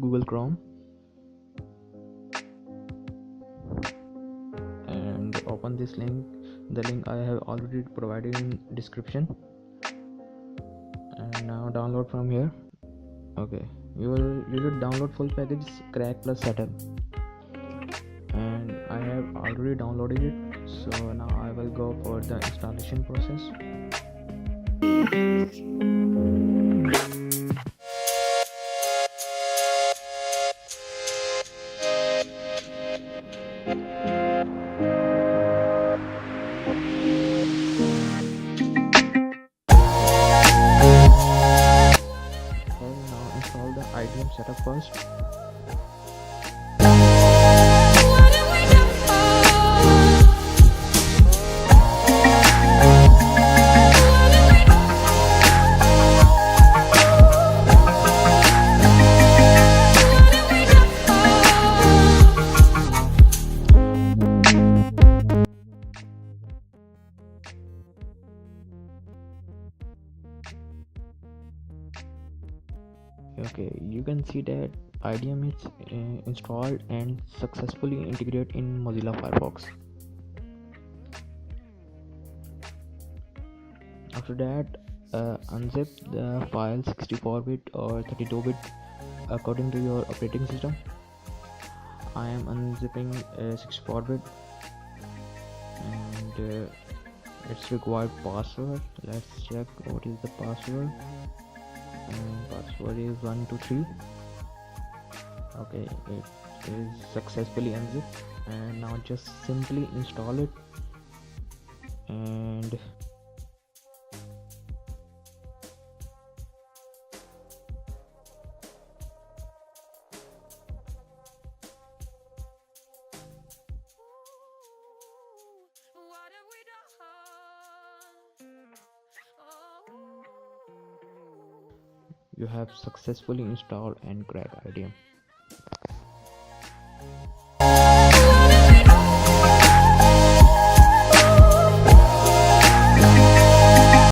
Google Chrome and open this link. The link I have already provided in description, and now download from here. Okay, you should download full package crack plus setup, and I have already downloaded it. So now I will go for the installation process. Now install the IDM setup first. Okay, you can see that IDM is installed and successfully integrated in Mozilla Firefox. After that, unzip the file 64-bit or 32-bit according to your operating system. I am unzipping 64-bit, and it's required password. Let's check what is the password. Password is 123. Okay, it is successfully unzipped, and now just simply install it. And you have successfully installed and cracked IDM.